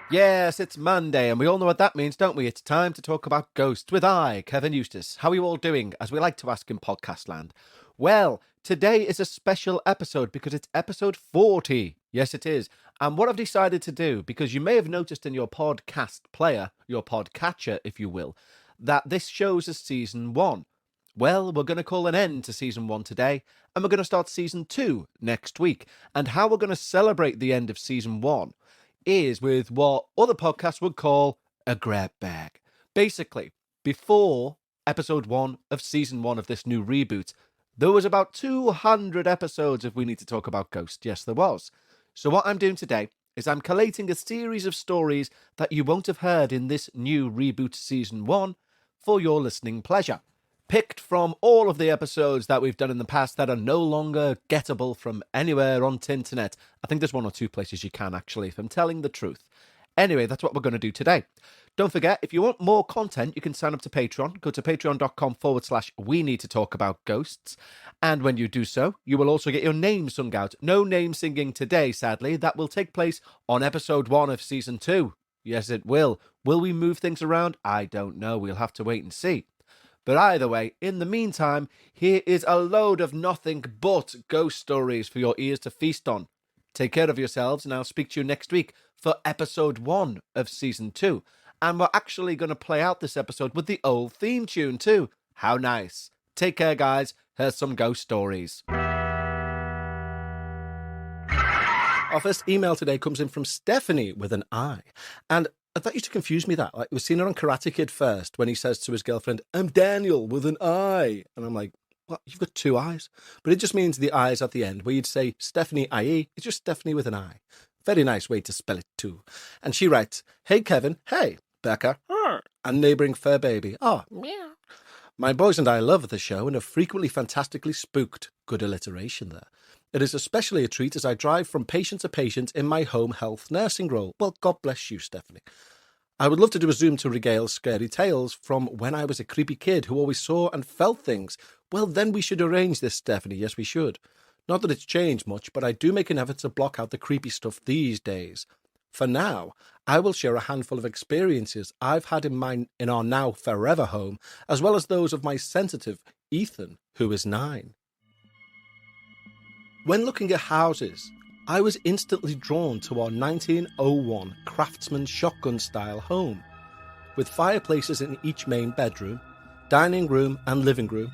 Yes, it's Monday, and we all know what that means, don't we? It's time to talk about ghosts with I, Kevin Eustace. How are you all doing, as we like to ask in podcast land? Well, today is a special episode because it's episode 40. Yes, it is. And what I've decided to do, because you may have noticed in your podcast player, your podcatcher, if you will, that this shows as season 1. Well, we're going to call an end to season 1 today, and we're going to start season 2 next week. And how we're going to celebrate the end of season 1 is with what other podcasts would call a grab bag. Basically, before episode 1 of season 1 of this new reboot, there was about 200 episodes if we need to talk about ghosts. Yes, there was. So what I'm doing today is I'm collating a series of stories that you won't have heard in this new reboot season 1 for your listening pleasure. Picked from all of the episodes that we've done in the past that are no longer gettable from anywhere on Tinternet. I think there's 1 or 2 places you can, actually, if I'm telling the truth. Anyway, that's what we're going to do today. Don't forget, if you want more content, you can sign up to Patreon. Go to patreon.com/we need to talk about ghosts. And when you do so, you will also get your name sung out. No name singing today, sadly. That will take place on episode 1 of season 2. Yes, it will. Will we move things around? I don't know. We'll have to wait and see. But either way, in the meantime, here is a load of nothing but ghost stories for your ears to feast on. Take care of yourselves, and I'll speak to you next week for episode 1 of season 2. And we're actually going to play out this episode with the old theme tune too. How nice. Take care, guys. Here's some ghost stories. Our first email today comes in from Stephanie with an I. And that used to confuse me, that. Like, we've seen it on Karate Kid first when he says to his girlfriend, "I'm Daniel with an I." And I'm like, what? You've got 2 I's? But it just means the I's at the end, where you'd say Stephanie IE. It's just Stephanie with an I. Very nice way to spell it too. And she writes, "Hey Kevin, hey Becca, and neighbouring fur baby. Oh, meow. My boys and I love the show and are frequently fantastically spooked." Good alliteration there. "It is especially a treat as I drive from patient to patient in my home health nursing role." Well, God bless you, Stephanie. "I would love to do a Zoom to regale scary tales from when I was a creepy kid who always saw and felt things." Well, then we should arrange this, Stephanie. Yes, we should. Not that it's changed much, but I do make an effort to block out the creepy stuff these days. For now, I will share a handful of experiences I've had in our now forever home, as well as those of my sensitive Ethan, who is 9. When looking at houses, I was instantly drawn to our 1901 Craftsman shotgun-style home, with fireplaces in each main bedroom, dining room and living room,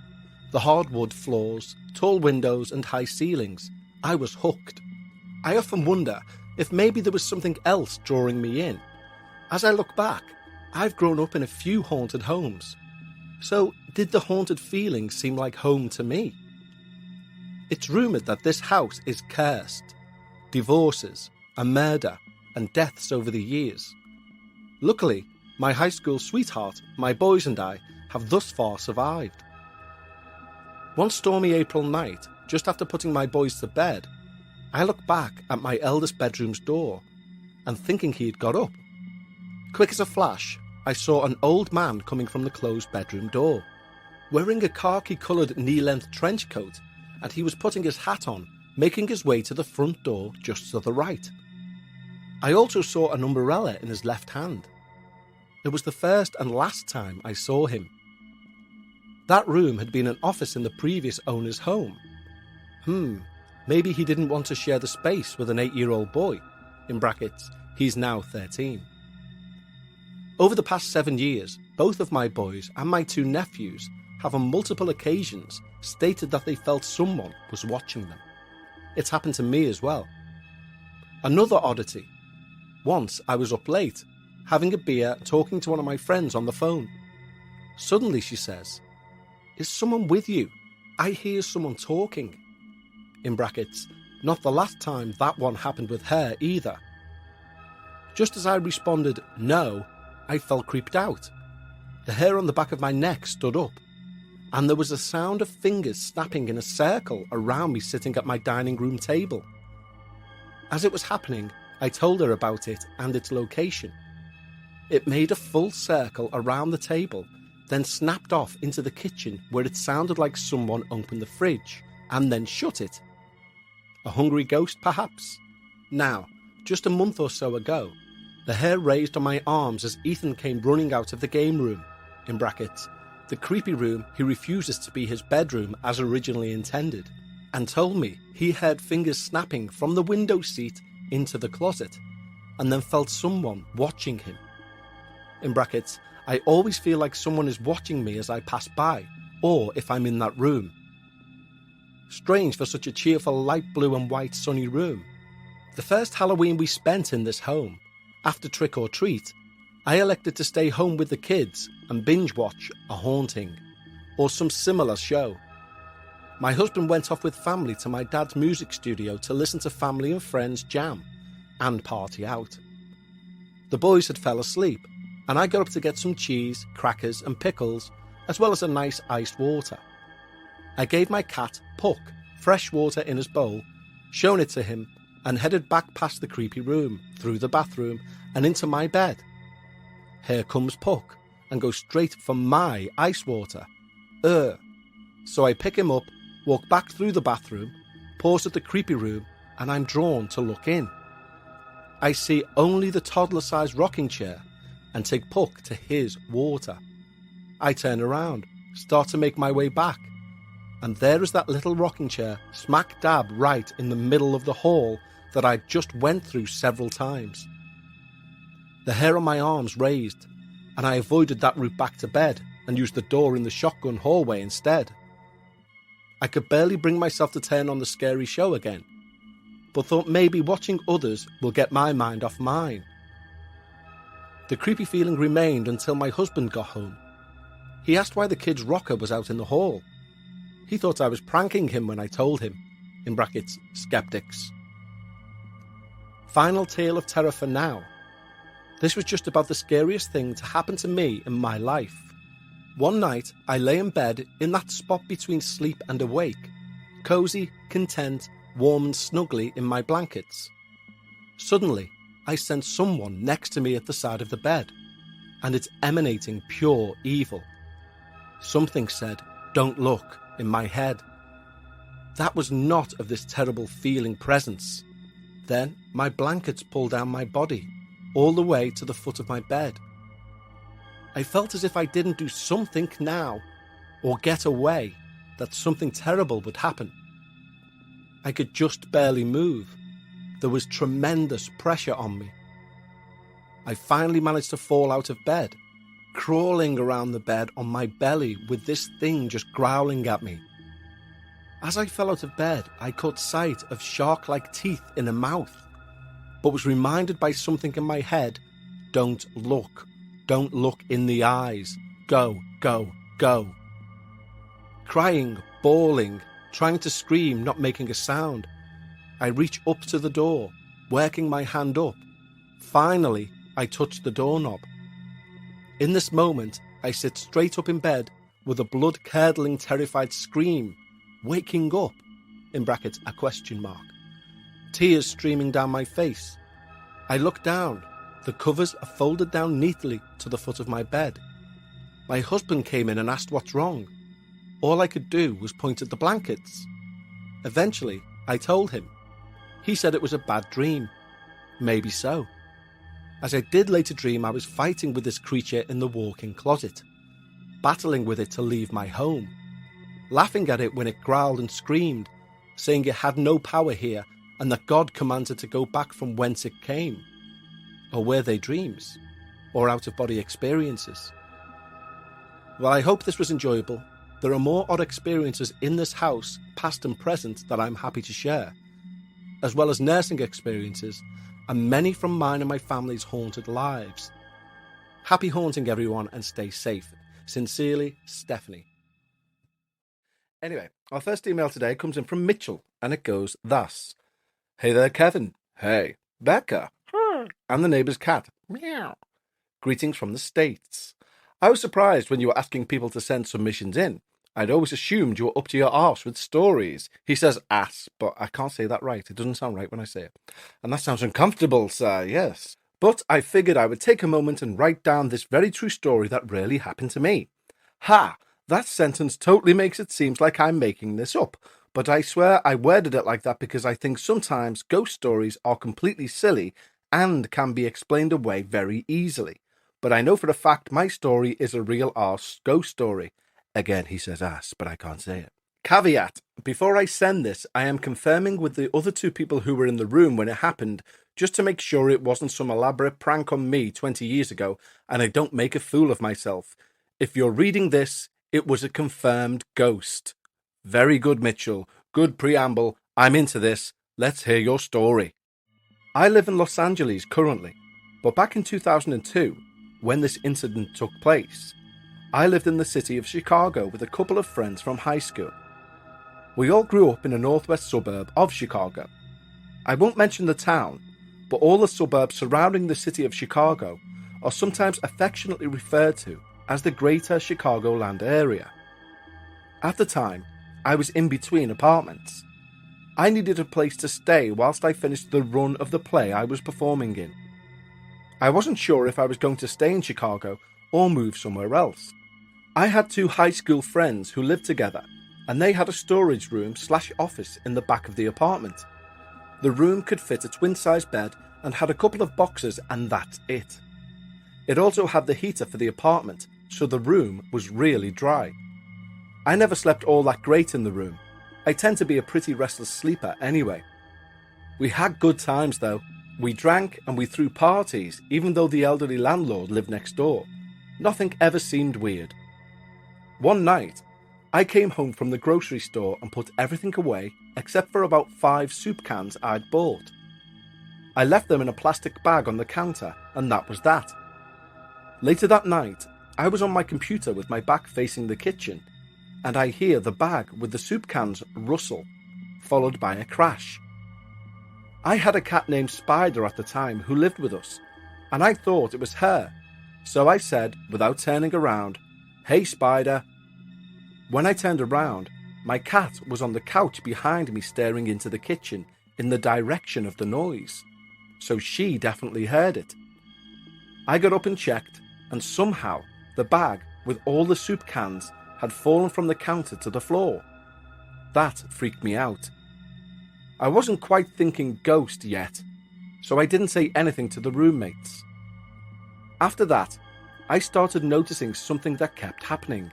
the hardwood floors, tall windows and high ceilings. I was hooked. I often wonder if maybe there was something else drawing me in. As I look back, I've grown up in a few haunted homes. So, did the haunted feeling seem like home to me? It's rumoured that this house is cursed. Divorces, a murder, and deaths over the years. Luckily, my high school sweetheart, my boys and I have thus far survived. One stormy April night, just after putting my boys to bed, I looked back at my eldest bedroom's door and thinking he had got up. Quick as a flash, I saw an old man coming from the closed bedroom door, wearing a khaki-coloured knee-length trench coat, and he was putting his hat on, making his way to the front door just to the right. I also saw an umbrella in his left hand. It was the first and last time I saw him. That room had been an office in the previous owner's home. Maybe he didn't want to share the space with an 8-year-old boy. In brackets, he's now 13. Over the past 7 years, both of my boys and my 2 nephews have on multiple occasions stated that they felt someone was watching them. It's happened to me as well. Another oddity. Once I was up late, having a beer, talking to one of my friends on the phone. Suddenly she says, "Is someone with you? I hear someone talking." In brackets, not the last time that one happened with her either. Just as I responded, "No," I felt creeped out. The hair on the back of my neck stood up, and there was a sound of fingers snapping in a circle around me sitting at my dining room table. As it was happening, I told her about it and its location. It made a full circle around the table, then snapped off into the kitchen where it sounded like someone opened the fridge and then shut it. A hungry ghost, perhaps? Now, just a month or so ago, The hair raised on my arms as Ethan came running out of the game room, in brackets, the creepy room he refuses to be his bedroom as originally intended, and told me he heard fingers snapping from the window seat into the closet, and then felt someone watching him. In brackets, I always feel like someone is watching me as I pass by, or if I'm in that room. Strange for such a cheerful light blue and white sunny room. The first Halloween we spent in this home, after Trick or Treat, I elected to stay home with the kids and binge watch A Haunting, or some similar show. My husband went off with family to my dad's music studio to listen to family and friends jam and party out. The boys had fell asleep, and I got up to get some cheese, crackers and pickles, as well as a nice iced water. I gave my cat, Puck, fresh water in his bowl, shown it to him, and headed back past the creepy room, through the bathroom, and into my bed. Here comes Puck, and goes straight for my ice water. So I pick him up, walk back through the bathroom, pause at the creepy room, and I'm drawn to look in. I see only the toddler-sized rocking chair, and take Puck to his water. I turn around, start to make my way back, and there is that little rocking chair smack dab right in the middle of the hall that I just went through several times. The hair on my arms raised, and I avoided that route back to bed and used the door in the shotgun hallway instead. I could barely bring myself to turn on the scary show again, but thought maybe watching others will get my mind off mine. The creepy feeling remained until my husband got home. He asked why the kids' rocker was out in the hall. He thought I was pranking him when I told him, in brackets, skeptics. Final tale of terror for now. This was just about the scariest thing to happen to me in my life. One night, I lay in bed in that spot between sleep and awake, cosy, content, warm and snuggly in my blankets. Suddenly, I sense someone next to me at the side of the bed, and it's emanating pure evil. Something said, "Don't look," in my head. That was not of this terrible feeling presence. Then my blankets pulled down my body, all the way to the foot of my bed. I felt as if I didn't do something now, or get away, that something terrible would happen. I could just barely move. There was tremendous pressure on me. I finally managed to fall out of bed, crawling around the bed on my belly with this thing just growling at me. As I fell out of bed, I caught sight of shark-like teeth in a mouth, but was reminded by something in my head, "Don't look. Don't look in the eyes. Go, go, go." Crying, bawling, trying to scream, not making a sound. I reach up to the door, working my hand up. Finally, I touch the doorknob. In this moment, I sit straight up in bed with a blood-curdling, terrified scream, waking up, in brackets, a question mark. Tears streaming down my face. I look down. The covers are folded down neatly to the foot of my bed. My husband came in and asked what's wrong. All I could do was point at the blankets. Eventually, I told him. He said it was a bad dream. Maybe so. As I did later dream I was fighting with this creature in the walk-in closet, battling with it to leave my home, laughing at it when it growled and screamed, saying it had no power here and that God commanded to go back from whence it came. Or were they dreams? Or out-of-body experiences? Well, I hope this was enjoyable. There are more odd experiences in this house, past and present, that I'm happy to share, as well as nursing experiences, and many from mine and my family's haunted lives. Happy haunting, everyone, and stay safe. Sincerely, Stephanie. Anyway, our first email today comes in from Mitchell, and it goes thus. Hey there, Kevin. Hey, Becca. And the neighbour's cat. Meow. Greetings from the States. I was surprised when you were asking people to send submissions in. I'd always assumed you were up to your arse with stories. He says ass, but I can't say that right. It doesn't sound right when I say it. And that sounds uncomfortable, sir, yes. But I figured I would take a moment and write down this very true story that really happened to me. Ha! That sentence totally makes it seem like I'm making this up. But I swear I worded it like that because I think sometimes ghost stories are completely silly and can be explained away very easily. But I know for a fact my story is a real arse ghost story. Again, he says ass, but I can't say it. Caveat, before I send this, I am confirming with the other two people who were in the room when it happened, just to make sure it wasn't some elaborate prank on me 20 years ago, and I don't make a fool of myself. If you're reading this, it was a confirmed ghost. Very good, Mitchell. Good preamble. I'm into this. Let's hear your story. I live in Los Angeles currently, but back in 2002, when this incident took place, I lived in the city of Chicago with a couple of friends from high school. We all grew up in a northwest suburb of Chicago. I won't mention the town, but all the suburbs surrounding the city of Chicago are sometimes affectionately referred to as the Greater Chicagoland area. At the time, I was in between apartments. I needed a place to stay whilst I finished the run of the play I was performing in. I wasn't sure if I was going to stay in Chicago or move somewhere else. I had two high school friends who lived together, and they had a storage room/office in the back of the apartment. The room could fit a twin-size bed and had a couple of boxes, and that's it. It also had the heater for the apartment, so the room was really dry. I never slept all that great in the room. I tend to be a pretty restless sleeper anyway. We had good times though. We drank and we threw parties, even though the elderly landlord lived next door. Nothing ever seemed weird. One night, I came home from the grocery store and put everything away except for about 5 soup cans I'd bought. I left them in a plastic bag on the counter, and that was that. Later that night, I was on my computer with my back facing the kitchen, and I hear the bag with the soup cans rustle, followed by a crash. I had a cat named Spider at the time who lived with us, and I thought it was her, so I said, without turning around, "Hey Spider." When I turned around, my cat was on the couch behind me staring into the kitchen in the direction of the noise, so she definitely heard it. I got up and checked, and somehow the bag with all the soup cans had fallen from the counter to the floor. That freaked me out. I wasn't quite thinking ghost yet, so I didn't say anything to the roommates. After that, I started noticing something that kept happening.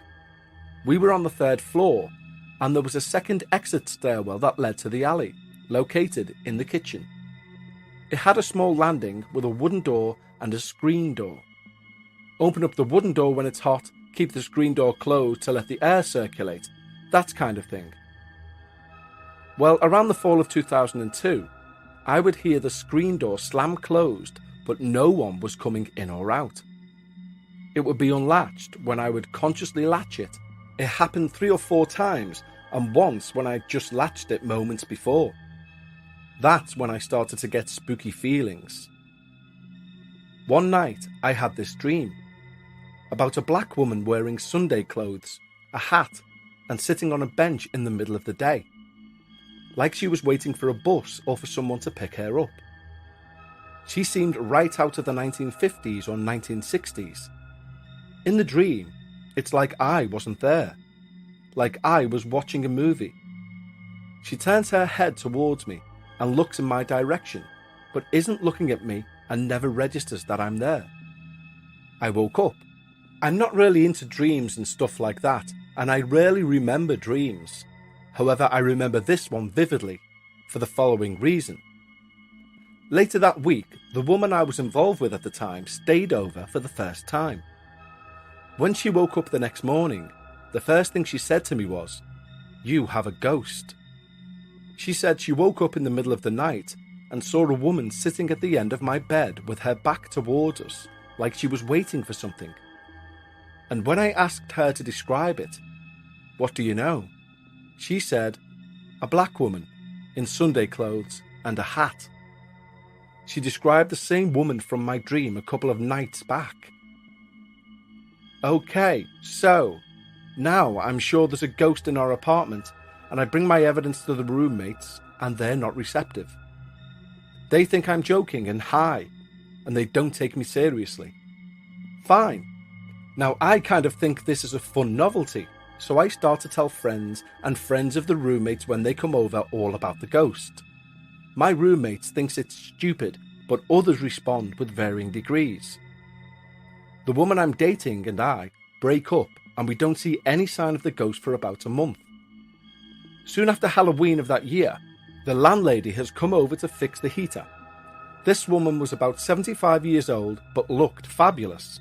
We were on the 3rd floor, and there was a second exit stairwell that led to the alley, located in the kitchen. It had a small landing with a wooden door and a screen door. Open up the wooden door when it's hot, keep the screen door closed to let the air circulate, that kind of thing. Well, around the fall of 2002, I would hear the screen door slam closed, but no one was coming in or out. It would be unlatched when I would consciously latch it. It happened 3 or 4 times, and once when I just latched it moments before. That's when I started to get spooky feelings. One night, I had this dream about a black woman wearing Sunday clothes, a hat, and sitting on a bench in the middle of the day, like she was waiting for a bus or for someone to pick her up. She seemed right out of the 1950s or 1960s. In the dream, it's like I wasn't there, like I was watching a movie. She turns her head towards me and looks in my direction, but isn't looking at me and never registers that I'm there. I woke up. I'm not really into dreams and stuff like that, and I rarely remember dreams. However, I remember this one vividly, for the following reason. Later that week, the woman I was involved with at the time stayed over for the first time. When she woke up the next morning, the first thing she said to me was, "You have a ghost." She said she woke up in the middle of the night and saw a woman sitting at the end of my bed with her back towards us, like she was waiting for something. And when I asked her to describe it, "What do you know?" she said, "A black woman in Sunday clothes and a hat." She described the same woman from my dream a couple of nights back. Okay, so now I'm sure there's a ghost in our apartment, and I bring my evidence to the roommates, and they're not receptive. They think I'm joking and high, and they don't take me seriously. Fine. Now I kind of think this is a fun novelty, so I start to tell friends and friends of the roommates when they come over all about the ghost. My roommates thinks it's stupid, but others respond with varying degrees. The woman I'm dating and I break up, and we don't see any sign of the ghost for about a month. Soon after Halloween of that year, the landlady has come over to fix the heater. This woman was about 75 years old, but looked fabulous.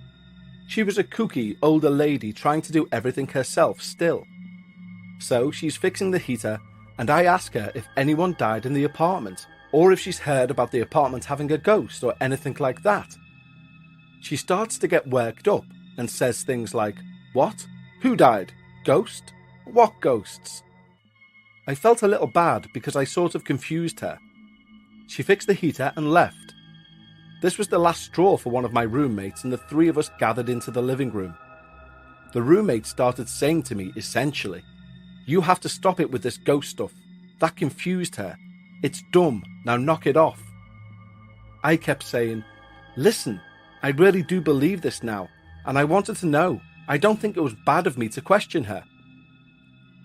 She was a kooky older lady trying to do everything herself still. So she's fixing the heater, and I ask her if anyone died in the apartment, or if she's heard about the apartment having a ghost or anything like that. She starts to get worked up and says things like, "What? Who died? Ghost? What ghosts?" I felt a little bad because I sort of confused her. She fixed the heater and left. This was the last straw for one of my roommates, and the three of us gathered into the living room. The roommate started saying to me, essentially, "You have to stop it with this ghost stuff. That confused her. It's dumb. Now knock it off." I kept saying, "Listen, I really do believe this now, and I wanted to know. I don't think it was bad of me to question her."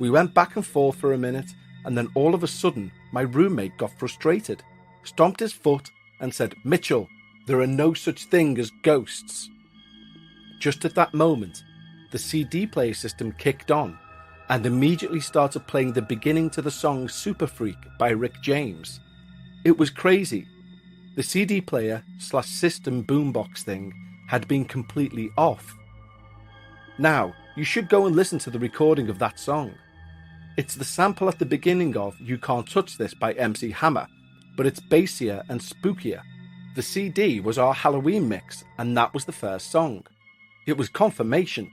We went back and forth for a minute, and then all of a sudden, my roommate got frustrated, stomped his foot, and said, "Mitchell, there are no such thing as ghosts." Just at that moment, the CD player system kicked on, and immediately started playing the beginning to the song Super Freak by Rick James. It was crazy. The CD player/system boombox thing had been completely off. Now, you should go and listen to the recording of that song. It's the sample at the beginning of You Can't Touch This by MC Hammer, but it's bassier and spookier. The CD was our Halloween mix, and that was the first song. It was confirmation.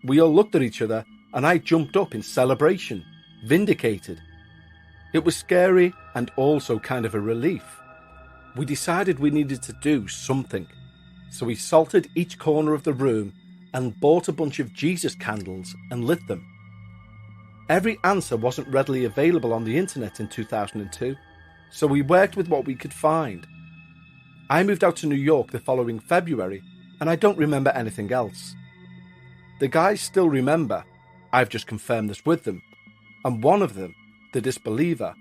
We all looked at each other, and I jumped up in celebration, vindicated. It was scary and also kind of a relief. We decided we needed to do something, so we salted each corner of the room and bought a bunch of Jesus candles and lit them. Every answer wasn't readily available on the internet in 2002, so we worked with what we could find. I moved out to New York the following February, and I don't remember anything else. The guys still remember. I've just confirmed this with them, and one of them, the disbeliever,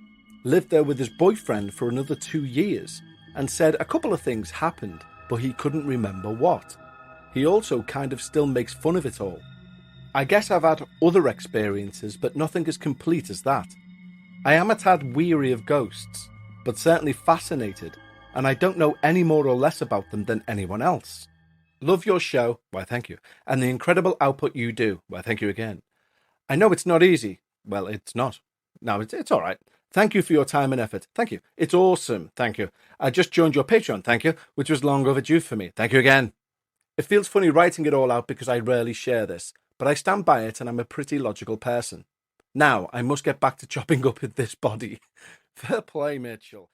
lived there with his boyfriend for another 2 years and said a couple of things happened, but he couldn't remember what. He also kind of still makes fun of it all. I guess I've had other experiences, but nothing as complete as that. I am a tad weary of ghosts, but certainly fascinated, and I don't know any more or less about them than anyone else. Love your show, why thank you, and the incredible output you do, why thank you again. I know it's not easy. Well, it's not. No, it's all right. Thank you for your time and effort. Thank you. It's awesome. Thank you. I just joined your Patreon. Thank you, which was long overdue for me. Thank you again. It feels funny writing it all out because I rarely share this, but I stand by it and I'm a pretty logical person. Now, I must get back to chopping up with this body. Fair play, Mitchell.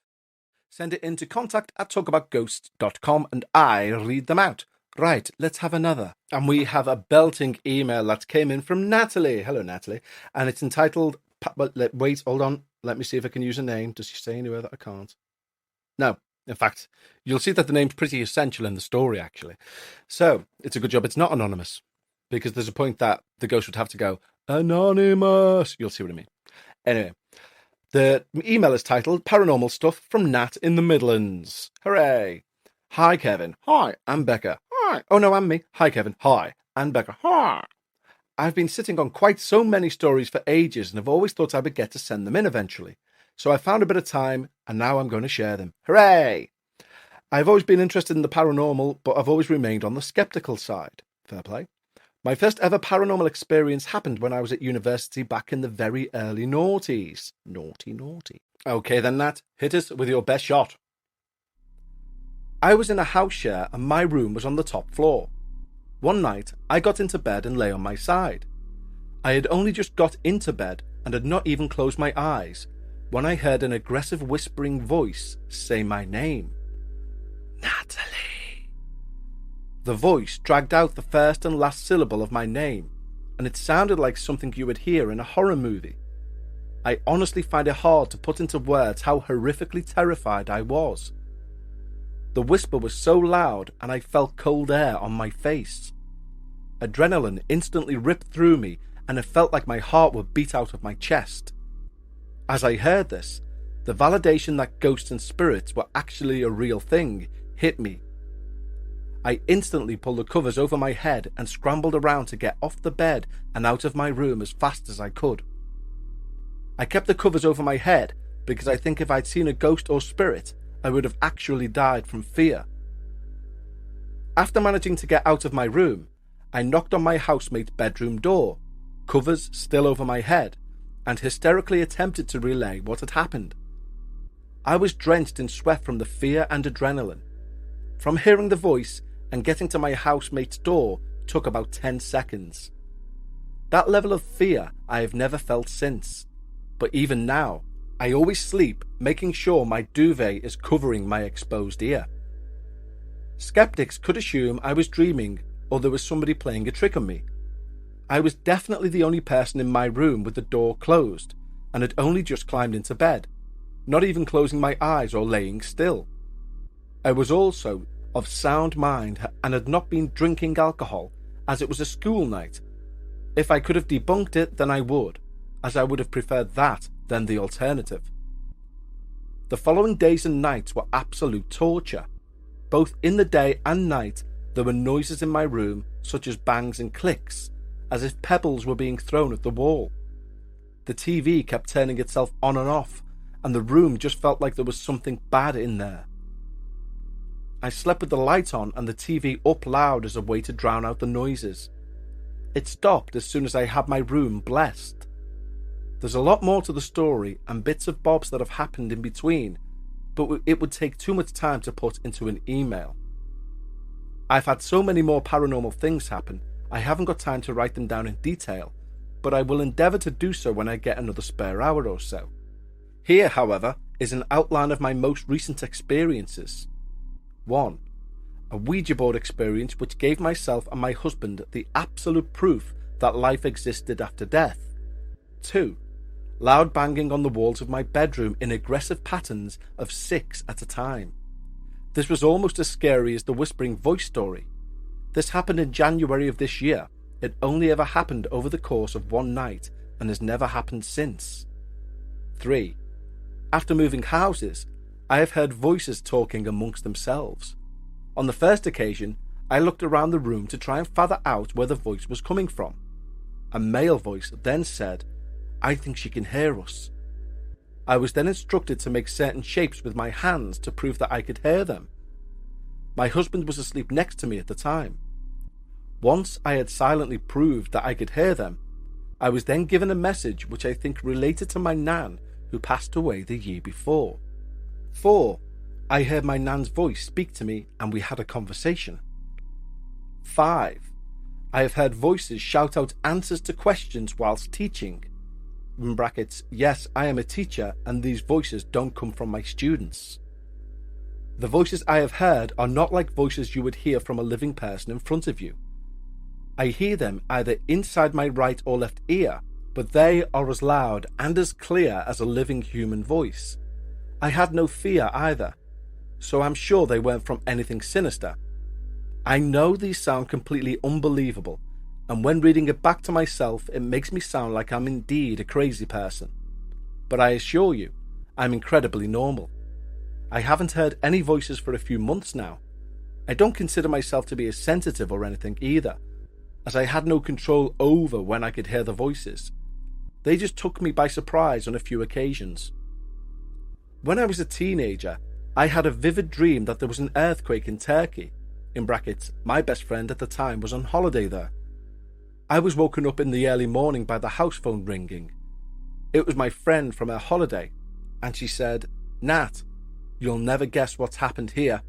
Send it in to contact@talkaboutghosts.com and I read them out. Right, let's have another. And we have a belting email that came in from Natalie. Hello, Natalie. And it's entitled... Wait, hold on. Let me see if I can use a name. Does she say anywhere that I can't? No. In fact, you'll see that the name's pretty essential in the story, actually. So, it's a good job it's not anonymous, because there's a point that the ghost would have to go, anonymous. You'll see what I mean. Anyway, the email is titled Paranormal Stuff from Nat in the Midlands. Hooray. Hi, Kevin. Hi, I'm Becca. Hi. Oh, no, I'm me. Hi, Kevin. Hi. And Becca. Hi. I've been sitting on quite so many stories for ages and have always thought I would get to send them in eventually. So I found a bit of time and now I'm going to share them. Hooray! I've always been interested in the paranormal, but I've always remained on the skeptical side. Fair play. My first ever paranormal experience happened when I was at university back in the very early noughties. Naughty, naughty. Okay then, Nat, hit us with your best shot. I was in a house share and my room was on the top floor. One night, I got into bed and lay on my side. I had only just got into bed and had not even closed my eyes when I heard an aggressive whispering voice say my name. Natalie. The voice dragged out the first and last syllable of my name, and it sounded like something you would hear in a horror movie. I honestly find it hard to put into words how horrifically terrified I was. The whisper was so loud and I felt cold air on my face. Adrenaline instantly ripped through me and it felt like my heart would beat out of my chest. As I heard this, The validation that ghosts and spirits were actually a real thing hit me. I instantly pulled the covers over my head and scrambled around to get off the bed and out of my room as fast as I could. I kept the covers over my head because I think if I'd seen a ghost or spirit, I would have actually died from fear. After managing to get out of my room, I knocked on my housemate's bedroom door, covers still over my head, and hysterically attempted to relay what had happened. I was drenched in sweat from the fear and adrenaline. From hearing the voice and getting to my housemate's door took about 10 seconds. That level of fear I have never felt since, but even now, I always sleep making sure my duvet is covering my exposed ear. Skeptics could assume I was dreaming or there was somebody playing a trick on me. I was definitely the only person in my room with the door closed and had only just climbed into bed, not even closing my eyes or laying still. I was also of sound mind and had not been drinking alcohol as it was a school night. If I could have debunked it, then I would, as I would have preferred that than the alternative. The following days and nights were absolute torture. Both in the day and night, there were noises in my room such as bangs and clicks, as if pebbles were being thrown at the wall. The TV kept turning itself on and off, and the room just felt like there was something bad in there. I slept with the light on and the TV up loud as a way to drown out the noises. It stopped as soon as I had my room blessed. There's a lot more to the story and bits of bobs that have happened in between, but it would take too much time to put into an email. I've had so many more paranormal things happen, I haven't got time to write them down in detail, but I will endeavour to do so when I get another spare hour or so. Here, however, is an outline of my most recent experiences. 1. A Ouija board experience which gave myself and my husband the absolute proof that life existed after death. 2. Loud banging on the walls of my bedroom in aggressive patterns of 6 at a time. This was almost as scary as the whispering voice story. This happened in January of this year. It only ever happened over the course of one night and has never happened since. 3. After moving houses, I have heard voices talking amongst themselves. On the first occasion, I looked around the room to try and fathom out where the voice was coming from. A male voice then said, "I think she can hear us." I was then instructed to make certain shapes with my hands to prove that I could hear them. My husband was asleep next to me at the time. Once I had silently proved that I could hear them, I was then given a message which I think related to my nan who passed away the year before. 4. I heard my nan's voice speak to me and we had a conversation. 5. I have heard voices shout out answers to questions whilst teaching. In brackets, yes, I am a teacher and these voices don't come from my students. The voices I have heard are not like voices you would hear from a living person in front of you. I hear them either inside my right or left ear, but they are as loud and as clear as a living human voice. I had no fear either, so I'm sure they weren't from anything sinister. I know these sound completely unbelievable, and when reading it back to myself it makes me sound like I'm indeed a crazy person. But I assure you, I'm incredibly normal. I haven't heard any voices for a few months now. I don't consider myself to be as sensitive or anything either, as I had no control over when I could hear the voices. They just took me by surprise on a few occasions. When I was a teenager, I had a vivid dream that there was an earthquake in Turkey. In brackets, my best friend at the time was on holiday there. I was woken up in the early morning by the house phone ringing. It was my friend from her holiday, and she said, "Nat, you'll never guess what's happened here."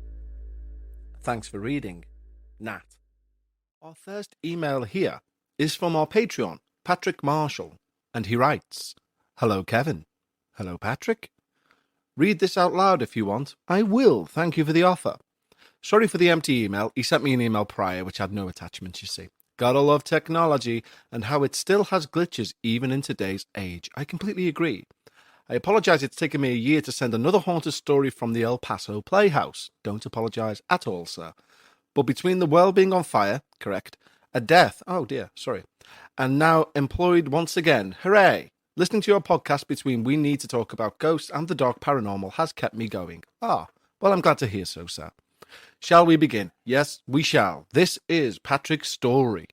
Thanks for reading, Nat. Our first email here is from our Patreon, Patrick Marshall, and he writes, "Hello, Kevin." "Hello, Patrick." "Read this out loud if you want." "I will, thank you for the offer." Sorry for the empty email. He sent me an email prior which had no attachments, you see. Gotta love technology and how it still has glitches even in today's age. I completely agree. I apologise it's taken me a year to send another haunted story from the El Paso Playhouse. Don't apologise at all, sir. But between the world being on fire, correct, a death, oh dear, sorry, and now employed once again, hooray, Listening to your podcast between We Need to Talk About Ghosts and the Dark Paranormal has kept me going. Well, I'm glad to hear so, sir. Shall we begin? Yes, we shall. This is Patrick's story.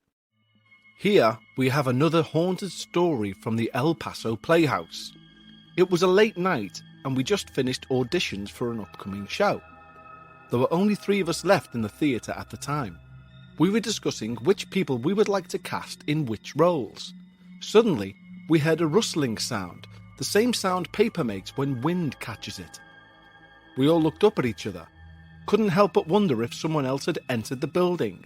Here we have another haunted story from the El Paso Playhouse. It was a late night and we just finished auditions for an upcoming show. There were only 3 of us left in the theatre at the time. We were discussing which people we would like to cast in which roles. Suddenly, we heard a rustling sound, the same sound paper makes when wind catches it. We all looked up at each other, couldn't help but wonder if someone else had entered the building.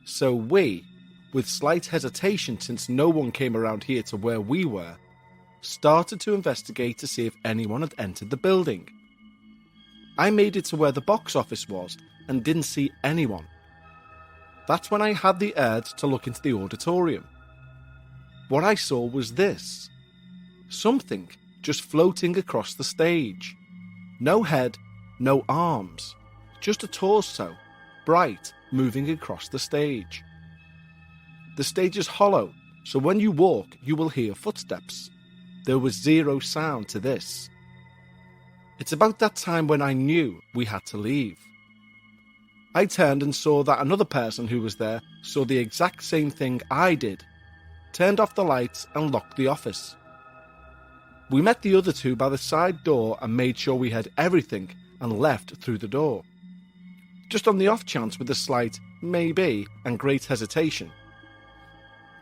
So we, with slight hesitation since no one came around here to where we were, started to investigate to see if anyone had entered the building. I made it to where the box office was and didn't see anyone. That's when I had the urge to look into the auditorium. What I saw was this. Something just floating across the stage. No head, no arms, just a torso, bright, moving across the stage. The stage is hollow, so when you walk, you will hear footsteps. There was zero sound to this. It's about that time when I knew we had to leave. I turned and saw that another person who was there saw the exact same thing I did, turned off the lights and locked the office. We met the other 2 by the side door and made sure we had everything and left through the door. Just on the off chance with a slight maybe and great hesitation.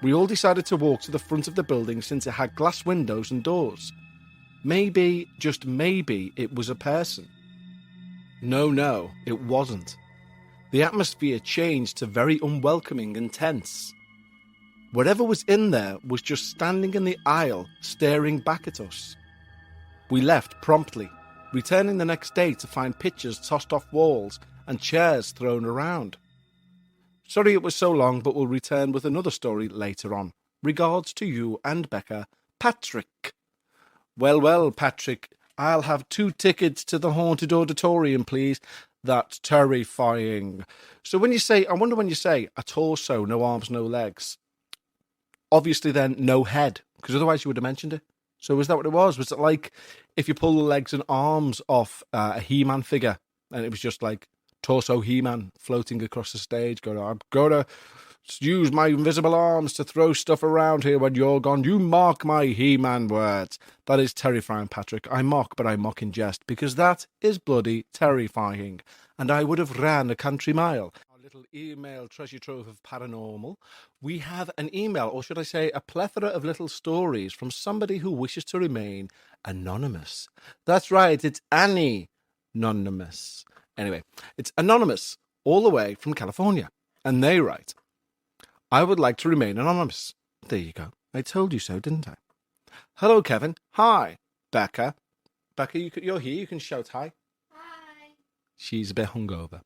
We all decided to walk to the front of the building since it had glass windows and doors. Maybe, just maybe, it was a person. No, it wasn't. The atmosphere changed to very unwelcoming and tense. Whatever was in there was just standing in the aisle, staring back at us. We left promptly, returning the next day to find pictures tossed off walls and chairs thrown around. Sorry it was so long, but we'll return with another story later on. Regards to you and Becca, Patrick. Well, Patrick, I'll have 2 tickets to the haunted auditorium, please. That's terrifying. So I wonder when you say a torso, no arms, no legs. Obviously then no head, because otherwise you would have mentioned it. So is that what it was? Was it like if you pull the legs and arms off a He-Man figure and it was just like torso He-Man floating across the stage going, I'm going to use my invisible arms to throw stuff around here when you're gone. You mark my He-Man words. That is terrifying, Patrick. I mock, but I mock in jest, because that is bloody terrifying. And I would have ran a country mile. Our little email treasure trove of paranormal. We have an email, or should I say a plethora of little stories from somebody who wishes to remain anonymous. That's right, it's Annie. Anonymous. Anyway, it's anonymous all the way from California. And they write, I would like to remain anonymous. There you go. I told you so, didn't I? Hello, Kevin. Hi. Becca. Becca, you're here. You can shout hi. Hi. She's a bit hungover.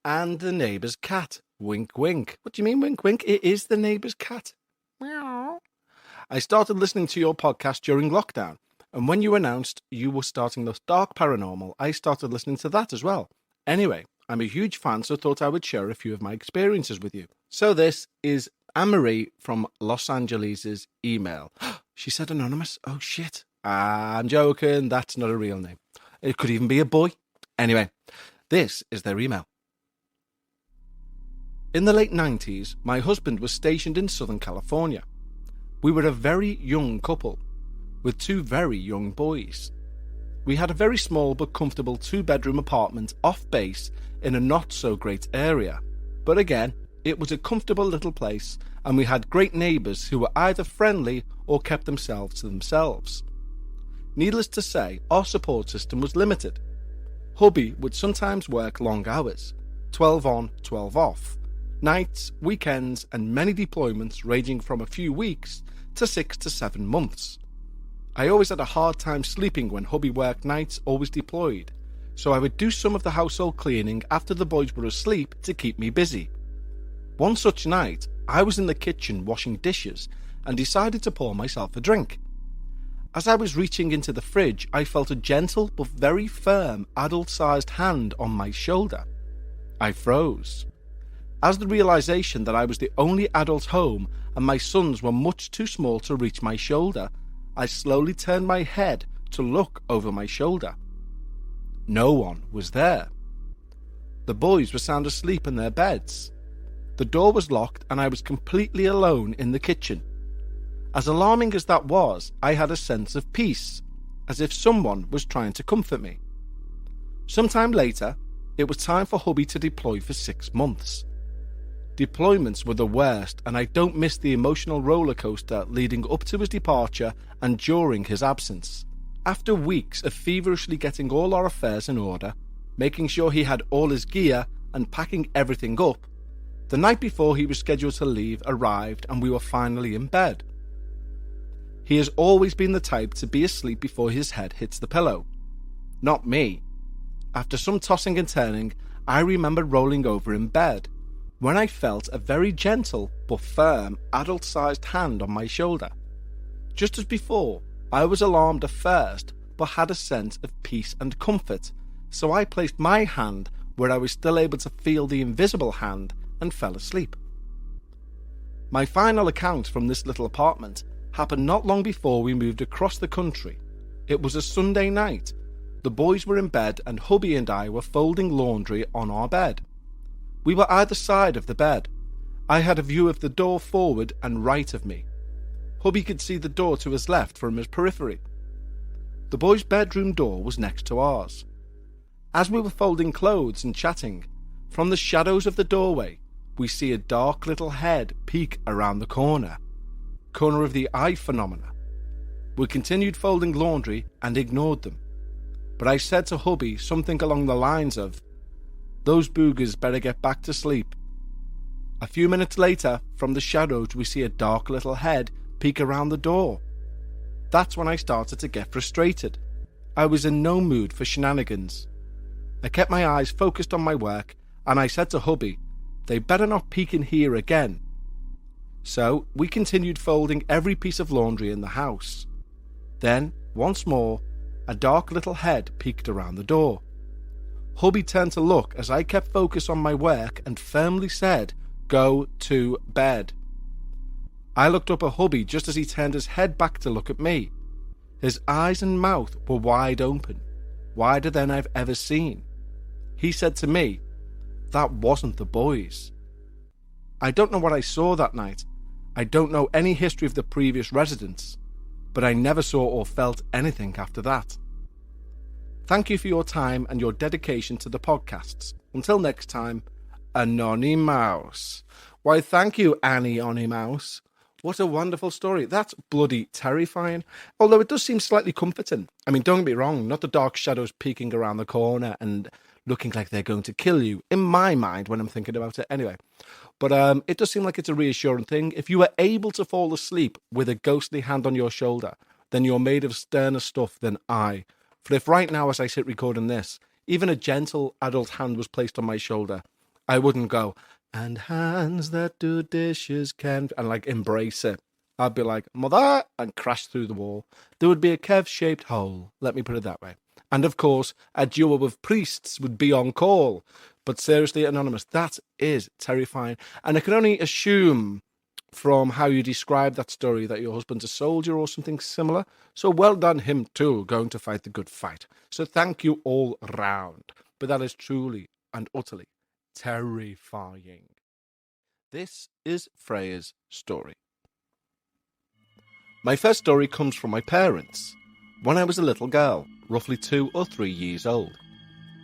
And the neighbour's cat. Wink, wink. What do you mean, wink, wink? It is the neighbour's cat. Meow. I started listening to your podcast during lockdown. And when you announced you were starting the Dark Paranormal, I started listening to that as well. Anyway, I'm a huge fan, so thought I would share a few of my experiences with you. So this is Anne-Marie from Los Angeles' email. She said anonymous? Oh, shit. I'm joking. That's not a real name. It could even be a boy. Anyway, this is their email. In the late 90s, my husband was stationed in Southern California. We were a very young couple, with 2 very young boys. We had a very small but comfortable 2-bedroom apartment off base in a not-so-great area. But again, it was a comfortable little place, and we had great neighbours who were either friendly or kept themselves to themselves. Needless to say, our support system was limited. Hubby would sometimes work long hours, 12 on, 12 off, nights, weekends, and many deployments ranging from a few weeks to 6 to 7 months. I always had a hard time sleeping when hubby worked nights or was deployed, so I would do some of the household cleaning after the boys were asleep to keep me busy. One such night, I was in the kitchen washing dishes and decided to pour myself a drink. As I was reaching into the fridge, I felt a gentle but very firm adult-sized hand on my shoulder. I froze. As the realization that I was the only adult home and my sons were much too small to reach my shoulder, I slowly turned my head to look over my shoulder. No one was there. The boys were sound asleep in their beds. The door was locked and I was completely alone in the kitchen. As alarming as that was, I had a sense of peace, as if someone was trying to comfort me. Sometime later, it was time for hubby to deploy for 6 months. Deployments were the worst, and I don't miss the emotional roller coaster leading up to his departure and during his absence. After weeks of feverishly getting all our affairs in order, making sure he had all his gear and packing everything up, the night before he was scheduled to leave arrived and we were finally in bed. He has always been the type to be asleep before his head hits the pillow. Not me. After some tossing and turning, I remember rolling over in bed, when I felt a very gentle but firm adult-sized hand on my shoulder. Just as before, I was alarmed at first, but had a sense of peace and comfort, so I placed my hand where I was still able to feel the invisible hand and fell asleep. My final account from this little apartment happened not long before we moved across the country. It was a Sunday night. The boys were in bed and hubby and I were folding laundry on our bed. We were either side of the bed. I had a view of the door forward and right of me. Hubby could see the door to his left from his periphery. The boys' bedroom door was next to ours. As we were folding clothes and chatting, from the shadows of the doorway, we see a dark little head peek around the corner of the eye phenomena. We continued folding laundry and ignored them. But I said to hubby something along the lines of, "Those boogers better get back to sleep." A few minutes later, from the shadows we see a dark little head peek around the door. That's when I started to get frustrated. I was in no mood for shenanigans. I kept my eyes focused on my work and I said to hubby, "They better not peek in here again." So we continued folding every piece of laundry in the house. Then, once more, a dark little head peeked around the door. Hubby turned to look as I kept focus on my work and firmly said, "Go to bed." I looked up at hubby just as he turned his head back to look at me. His eyes and mouth were wide open, wider than I've ever seen. He said to me, "That wasn't the boys." I don't know what I saw that night. I don't know any history of the previous residents, but I never saw or felt anything after that. Thank you for your time and your dedication to the podcasts. Until next time, Anonymous. Why, thank you, Anonymous. What a wonderful story. That's bloody terrifying. Although it does seem slightly comforting. I mean, don't get me wrong, not the dark shadows peeking around the corner and looking like they're going to kill you, in my mind when I'm thinking about it anyway. But it does seem like it's a reassuring thing. If you are able to fall asleep with a ghostly hand on your shoulder, then you're made of sterner stuff than I. For if right now, as I sit recording this, even a gentle adult hand was placed on my shoulder, I wouldn't go, "And hands that do dishes can," and like embrace it. I'd be like, "Mother," and crash through the wall. There would be a Kev-shaped hole, let me put it that way. And of course, a duo of priests would be on call. But seriously, Anonymous, that is terrifying. And I can only assume from how you describe that story that your husband's a soldier or something similar. So well done him too, going to fight the good fight. So thank you all round. But that is truly and utterly terrifying. This is Freya's story. My first story comes from my parents. When I was a little girl, roughly 2 or 3 years old,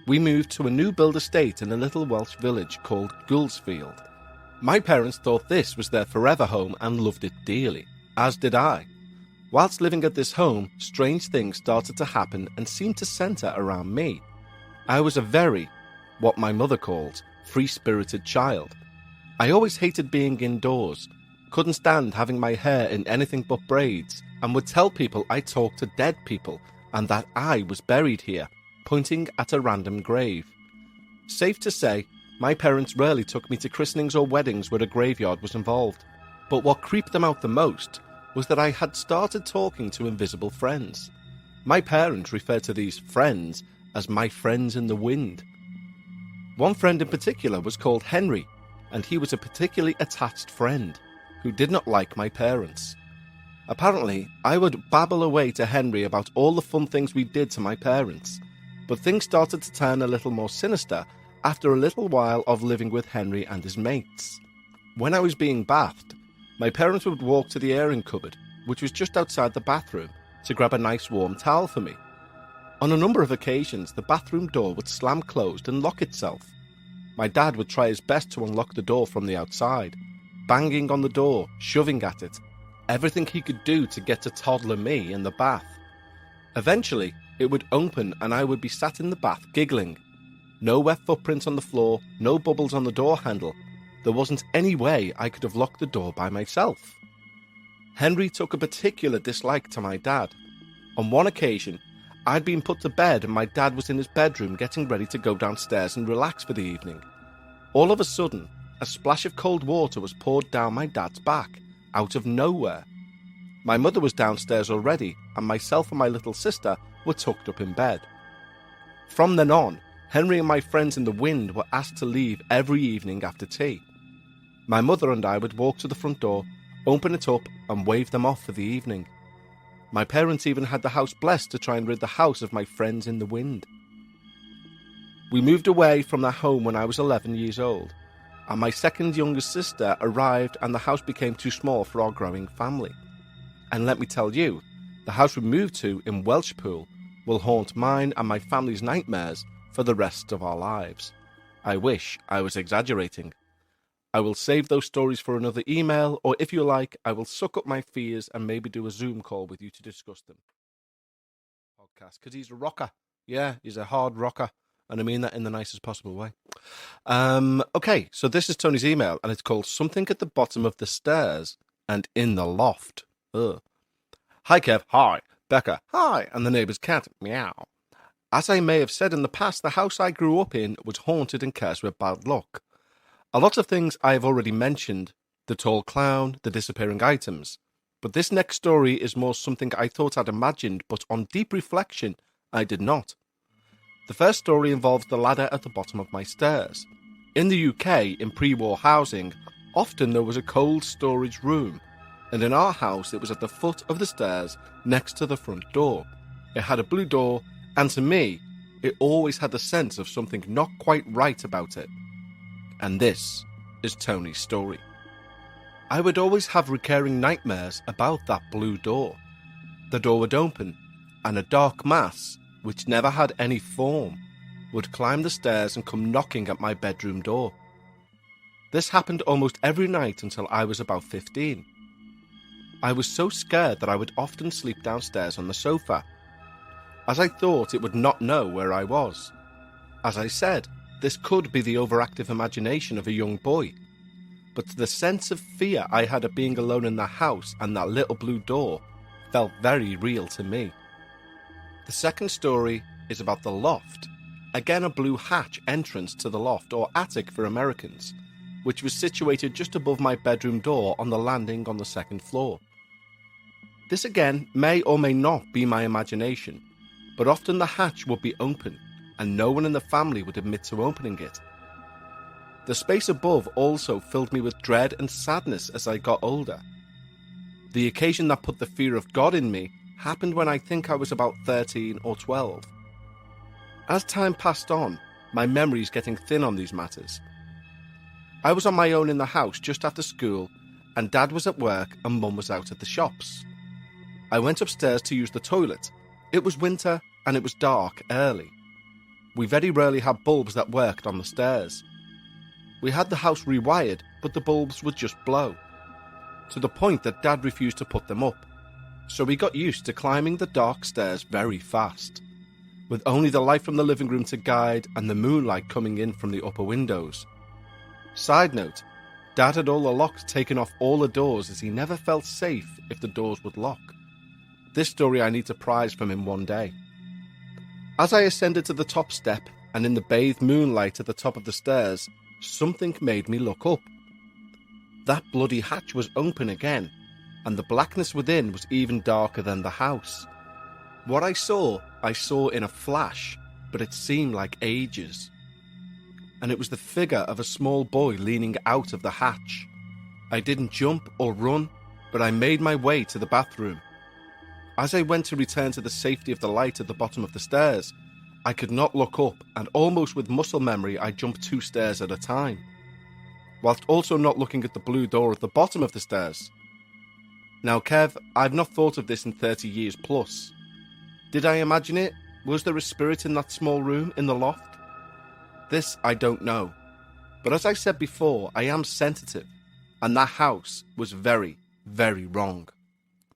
we moved to a new build estate in a little Welsh village called Goulsfield. My parents thought this was their forever home and loved it dearly, as did I. Whilst living at this home, strange things started to happen and seemed to centre around me. I was a very, what my mother called, free-spirited child. I always hated being indoors, couldn't stand having my hair in anything but braids, and would tell people I talked to dead people and that I was buried here, pointing at a random grave. Safe to say, my parents rarely took me to christenings or weddings where a graveyard was involved. But what creeped them out the most was that I had started talking to invisible friends. My parents referred to these friends as my friends in the wind. One friend in particular was called Henry, and he was a particularly attached friend who did not like my parents. Apparently, I would babble away to Henry about all the fun things we did to my parents, but things started to turn a little more sinister after a little while of living with Henry and his mates. When I was being bathed, my parents would walk to the airing cupboard, which was just outside the bathroom, to grab a nice warm towel for me. On a number of occasions, the bathroom door would slam closed and lock itself. My dad would try his best to unlock the door from the outside, banging on the door, shoving at it, everything he could do to get to toddler me in the bath. Eventually, it would open and I would be sat in the bath giggling. No wet footprints on the floor, no bubbles on the door handle. There wasn't any way I could have locked the door by myself. Henry took a particular dislike to my dad. On one occasion, I'd been put to bed and my dad was in his bedroom getting ready to go downstairs and relax for the evening. All of a sudden, a splash of cold water was poured down my dad's back, out of nowhere. My mother was downstairs already, and myself and my little sister were tucked up in bed. From then on, Henry and my friends in the wind were asked to leave every evening after tea. My mother and I would walk to the front door, open it up, and wave them off for the evening. My parents even had the house blessed to try and rid the house of my friends in the wind. We moved away from their home when I was 11 years old, and my second youngest sister arrived and the house became too small for our growing family. And let me tell you, the house we moved to in Welshpool will haunt mine and my family's nightmares for the rest of our lives. I wish I was exaggerating. I will save those stories for another email, or if you like, I will suck up my fears and maybe do a Zoom call with you to discuss them. Podcast, because he's a rocker. Yeah, he's a hard rocker, and I mean that in the nicest possible way. Okay, so this is Tony's email, and it's called Something at the Bottom of the Stairs and in the Loft. Ugh. Hi, Kev. Hi. Becca. Hi. And the neighbour's cat. Meow. As I may have said in the past, the house I grew up in was haunted and cursed with bad luck. A lot of things I have already mentioned, the tall clown, the disappearing items, but this next story is more something I thought I'd imagined, but on deep reflection, I did not. The first story involves the ladder at the bottom of my stairs. In the UK, in pre-war housing, often there was a cold storage room, and in our house it was at the foot of the stairs next to the front door. It had a blue door, and to me, it always had the sense of something not quite right about it. And this is Tony's story. I would always have recurring nightmares about that blue door. The door would open, and a dark mass, which never had any form, would climb the stairs and come knocking at my bedroom door. This happened almost every night until I was about 15. I was so scared that I would often sleep downstairs on the sofa, as I thought it would not know where I was. As I said, this could be the overactive imagination of a young boy, but the sense of fear I had of being alone in the house and that little blue door felt very real to me. The second story is about the loft, again a blue hatch entrance to the loft, or attic for Americans, which was situated just above my bedroom door on the landing on the second floor. This again may or may not be my imagination, but often the hatch would be open, and no one in the family would admit to opening it. The space above also filled me with dread and sadness as I got older. The occasion that put the fear of God in me happened when I think I was about 13 or 12. As time passed on, my memory is getting thin on these matters. I was on my own in the house just after school, and Dad was at work and Mum was out at the shops. I went upstairs to use the toilet. It was winter and it was dark early. We very rarely had bulbs that worked on the stairs. We had the house rewired, but the bulbs would just blow, to the point that Dad refused to put them up. So we got used to climbing the dark stairs very fast, with only the light from the living room to guide and the moonlight coming in from the upper windows. Side note, Dad had all the locks taken off all the doors as he never felt safe if the doors would lock. This story I need to prize from him one day. As I ascended to the top step, and in the bathed moonlight at the top of the stairs, something made me look up. That bloody hatch was open again, and the blackness within was even darker than the house. What I saw in a flash, but it seemed like ages. And it was the figure of a small boy leaning out of the hatch. I didn't jump or run. but I made my way to the bathroom. As I went to return to the safety of the light at the bottom of the stairs, I could not look up, and almost with muscle memory I jumped 2 stairs at a time, whilst also not looking at the blue door at the bottom of the stairs. Now Kev, I've not thought of this in 30 years plus. Did I imagine it? Was there a spirit in that small room in the loft? This I don't know. But as I said before, I am sensitive, and that house was very, very wrong.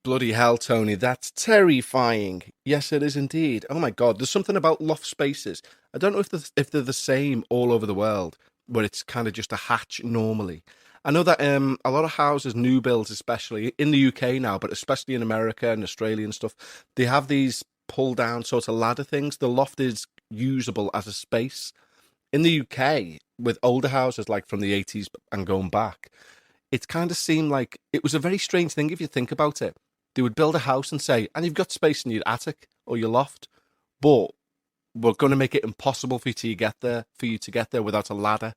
Bloody hell, Tony, that's terrifying. Yes, it is indeed. Oh my God, there's something about loft spaces. I don't know if they're the same all over the world, where it's kind of just a hatch normally. I know that a lot of houses, new builds especially, in the UK now, but especially in America and Australia and stuff, they have these pull-down sort of ladder things. The loft is usable as a space. In the UK, with older houses like from the 80s and going back, it kind of seemed like it was a very strange thing if you think about it. They would build a house and say, and you've got space in your attic or your loft, but we're going to make it impossible for you to get there without a ladder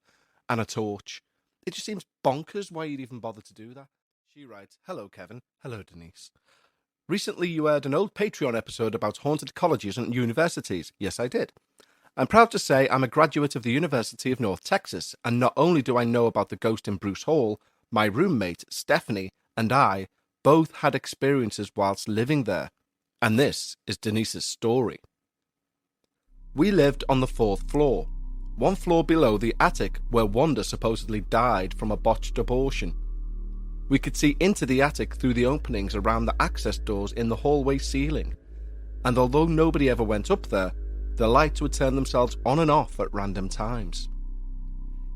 and a torch. It just seems bonkers why you'd even bother to do that. She writes, "Hello, Kevin. Hello, Denise. Recently you aired an old Patreon episode about haunted colleges and universities." Yes, I did. "I'm proud to say I'm a graduate of the University of North Texas, and not only do I know about the ghost in Bruce Hall, my roommate, Stephanie, and I both had experiences whilst living there. And this is Denise's story. We lived on the 4th floor, 1 floor below the attic where Wanda supposedly died from a botched abortion. We could see into the attic through the openings around the access doors in the hallway ceiling, and although nobody ever went up there, the lights would turn themselves on and off at random times.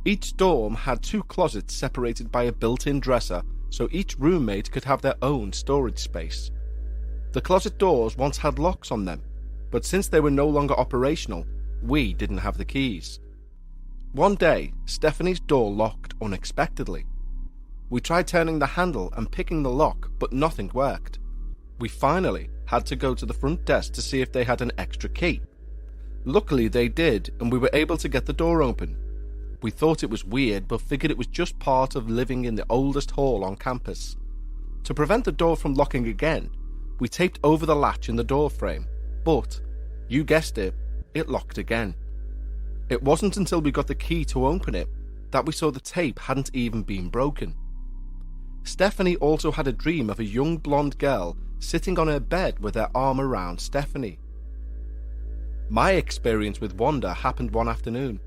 Each dorm had 2 closets separated by a built-in dresser, so each roommate could have their own storage space. The closet doors once had locks on them, but since they were no longer operational, we didn't have the keys. One day, Stephanie's door locked unexpectedly. We tried turning the handle and picking the lock, but nothing worked. We finally had to go to the front desk to see if they had an extra key. Luckily they did, and we were able to get the door open. We thought it was weird, but figured it was just part of living in the oldest hall on campus. To prevent the door from locking again, we taped over the latch in the door frame, but, you guessed it, it locked again. It wasn't until we got the key to open it that we saw the tape hadn't even been broken. Stephanie also had a dream of a young blonde girl sitting on her bed with her arm around Stephanie. My experience with Wanda happened one afternoon.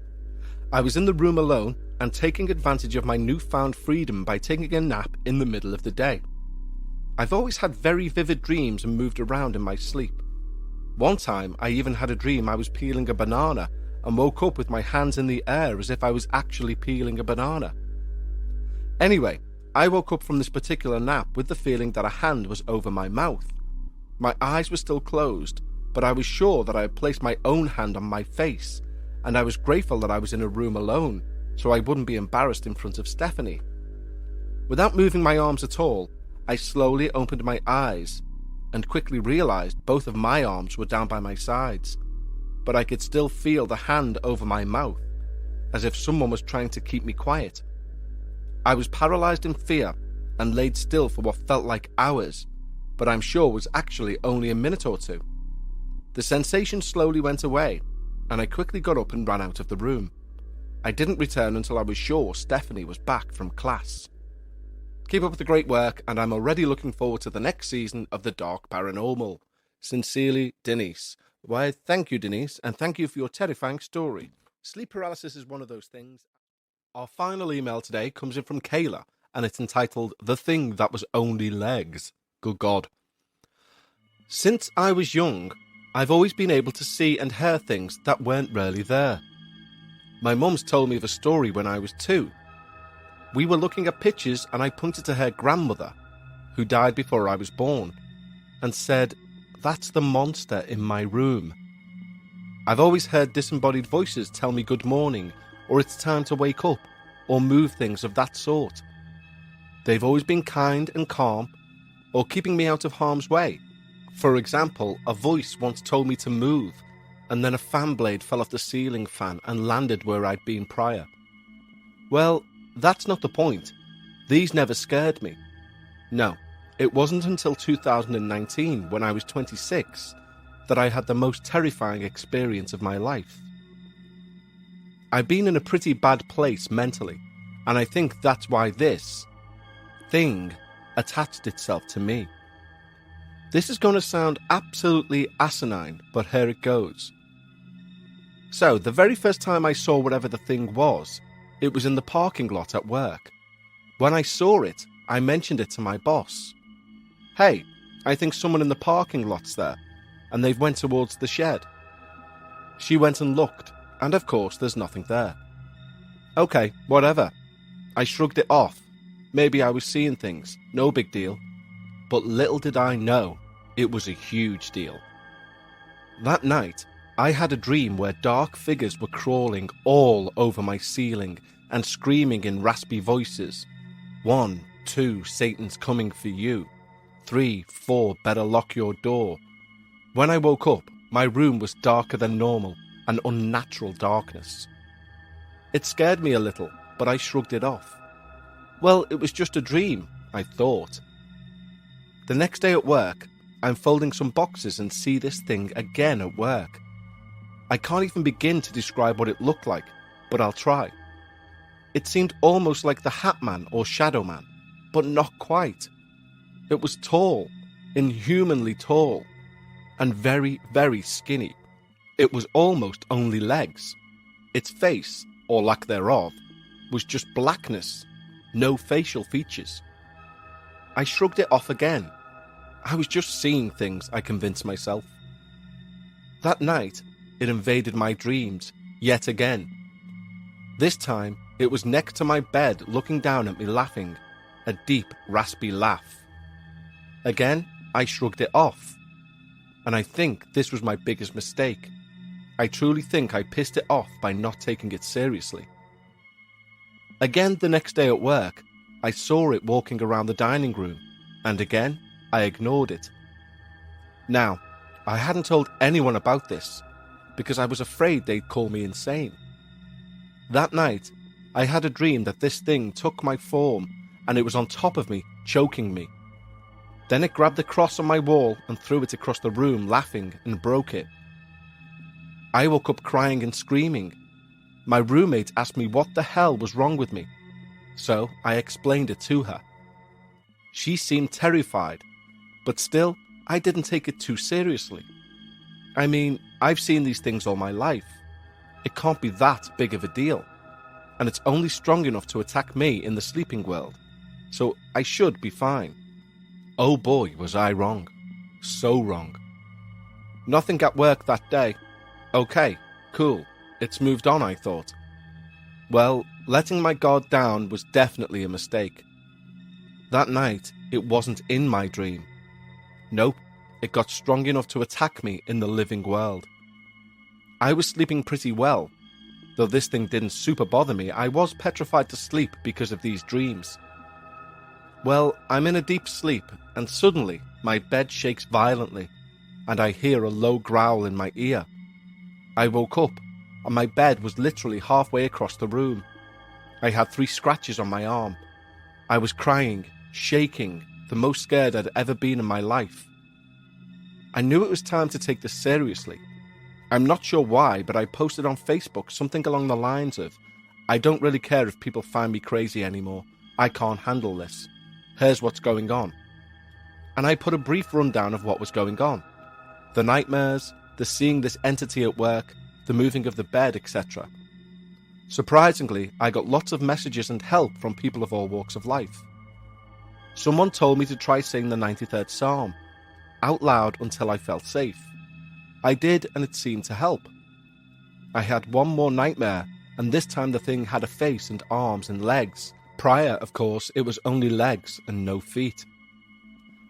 I was in the room alone and taking advantage of my newfound freedom by taking a nap in the middle of the day. I've always had very vivid dreams and moved around in my sleep. One time I even had a dream I was peeling a banana and woke up with my hands in the air as if I was actually peeling a banana. Anyway, I woke up from this particular nap with the feeling that a hand was over my mouth. My eyes were still closed, but I was sure that I had placed my own hand on my face, and I was grateful that I was in a room alone, so I wouldn't be embarrassed in front of Stephanie. Without moving my arms at all, I slowly opened my eyes, and quickly realized both of my arms were down by my sides, but I could still feel the hand over my mouth, as if someone was trying to keep me quiet. I was paralyzed in fear, and laid still for what felt like hours, but I'm sure was actually only a minute or 2. The sensation slowly went away, and I quickly got up and ran out of the room. I didn't return until I was sure Stephanie was back from class. Keep up the great work, and I'm already looking forward to the next season of The Dark Paranormal. Sincerely, Denise. Why, thank you, Denise, and thank you for your terrifying story. Sleep paralysis is one of those things. Our final email today comes in from Kayla, and it's entitled The Thing That Was Only Legs. Good God. Since I was young, I've always been able to see and hear things that weren't really there. My mum's told me of a story when I was 2. We were looking at pictures and I pointed to her grandmother, who died before I was born, and said, "That's the monster in my room." I've always heard disembodied voices tell me good morning, or it's time to wake up, or move things of that sort. They've always been kind and calm, or keeping me out of harm's way. For example, a voice once told me to move, and then a fan blade fell off the ceiling fan and landed where I'd been prior. Well, that's not the point. These never scared me. No, It wasn't until 2019, when I was 26, that I had the most terrifying experience of my life. I've been in a pretty bad place mentally, and I think that's why this thing attached itself to me. This is going to sound absolutely asinine, but here it goes. So, the very first time I saw whatever the thing was, it was in the parking lot at work. When I saw it, I mentioned it to my boss. Hey, I think someone in the parking lot's there, and they've went towards the shed. She went and looked, and of course there's nothing there. Okay, whatever. I shrugged it off. Maybe I was seeing things, no big deal. But little did I know, it was a huge deal. That night, I had a dream where dark figures were crawling all over my ceiling and screaming in raspy voices. 1, 2, Satan's coming for you. 3, 4, better lock your door. When I woke up, my room was darker than normal, an unnatural darkness. It scared me a little, but I shrugged it off. Well, it was just a dream, I thought. The next day at work, I'm folding some boxes and see this thing again at work. I can't even begin to describe what it looked like, but I'll try. It seemed almost like the Hat Man or Shadow Man, but not quite. It was tall, inhumanly tall, and very, very skinny. It was almost only legs. Its face, or lack thereof, was just blackness, no facial features. I shrugged it off again. I was just seeing things, I convinced myself. That night, it invaded my dreams, yet again. This time, it was next to my bed looking down at me laughing, a deep, raspy laugh. Again, I shrugged it off. And I think this was my biggest mistake. I truly think I pissed it off by not taking it seriously. Again, the next day at work, I saw it walking around the dining room, and again, I ignored it. Now, I hadn't told anyone about this, because I was afraid they'd call me insane. That night, I had a dream that this thing took my form, and it was on top of me, choking me. Then it grabbed the cross on my wall and threw it across the room, laughing, and broke it. I woke up crying and screaming. My roommate asked me what the hell was wrong with me, so I explained it to her. She seemed terrified, but still, I didn't take it too seriously. I mean, I've seen these things all my life. It can't be that big of a deal, and it's only strong enough to attack me in the sleeping world, so I should be fine. Oh boy, was I wrong. So wrong. Nothing at work that day. Okay, cool. It's moved on, I thought. Well, letting my guard down was definitely a mistake. That night, it wasn't in my dream. Nope, it got strong enough to attack me in the living world. I was sleeping pretty well. Though this thing didn't super bother me, I was petrified to sleep because of these dreams. Well, I'm in a deep sleep, and suddenly my bed shakes violently, and I hear a low growl in my ear. I woke up, and my bed was literally halfway across the room. I had 3 scratches on my arm. I was crying, shaking, the most scared I'd ever been in my life. I knew it was time to take this seriously. I'm not sure why, but I posted on Facebook something along the lines of, I don't really care if people find me crazy anymore. I can't handle this. Here's what's going on. And I put a brief rundown of what was going on. The nightmares, the seeing this entity at work, the moving of the bed, etc. Surprisingly, I got lots of messages and help from people of all walks of life. Someone told me to try saying the 93rd Psalm, out loud until I felt safe. I did, and it seemed to help. I had one more nightmare, and this time the thing had a face and arms and legs. Prior, of course, it was only legs and no feet.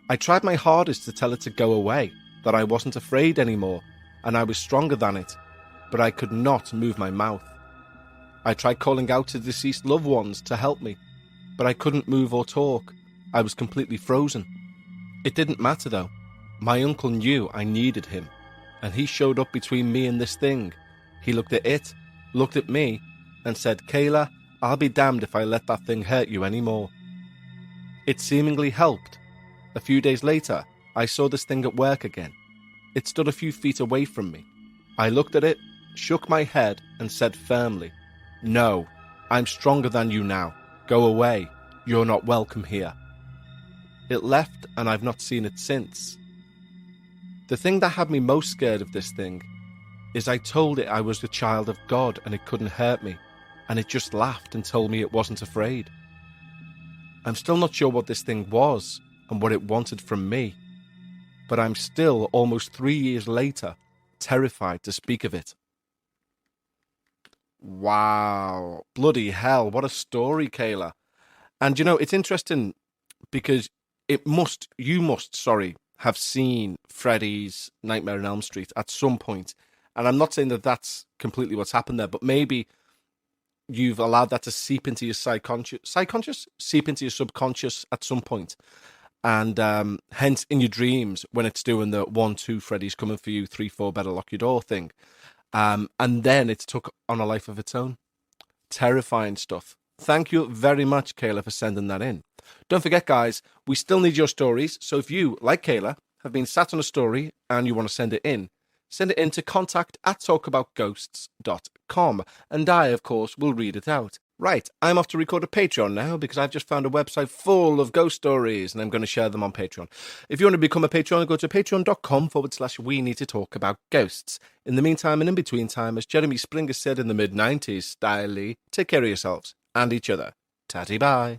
I tried my hardest to tell it to go away, that I wasn't afraid anymore, and I was stronger than it, but I could not move my mouth. I tried calling out to deceased loved ones to help me, but I couldn't move or talk. I was completely frozen. It didn't matter though. My uncle knew I needed him, and he showed up between me and this thing. He looked at it, looked at me, and said, "Kayla, I'll be damned if I let that thing hurt you anymore." It seemingly helped, A few days later, I saw this thing at work again. It stood a few feet away from me. I looked at it, shook my head, and said firmly, "No, I'm stronger than you now. Go away. You're not welcome here." It left, and I've not seen it since. The thing that had me most scared of this thing is I told it I was the child of God and it couldn't hurt me, and it just laughed and told me it wasn't afraid. I'm still not sure what this thing was and what it wanted from me, but I'm still, almost 3 years later, terrified to speak of it. Wow. Bloody hell, what a story, Kayla. And it's interesting because you must have seen Freddy's Nightmare on Elm Street at some point. And I'm not saying that that's completely what's happened there, but maybe you've allowed that to seep into your seep into your subconscious at some point. And hence in your dreams, when it's doing the 1, 2, Freddy's coming for you, 3, 4, better lock your door thing. And then it's took on a life of its own. Terrifying stuff. Thank you very much, Kayla, for sending that in. Don't forget, guys, we still need your stories. So if you, like Kayla, have been sat on a story and you want to send it in to contact@talkaboutghosts.com. And I, of course, will read it out. Right, I'm off to record a Patreon now because I've just found a website full of ghost stories and I'm going to share them on Patreon. If you want to become a Patreon, go to patreon.com/we need to talk about ghosts. In the meantime and in between time, as Jeremy Springer said in the mid-90s style, take care of yourselves and each other. Tatty bye.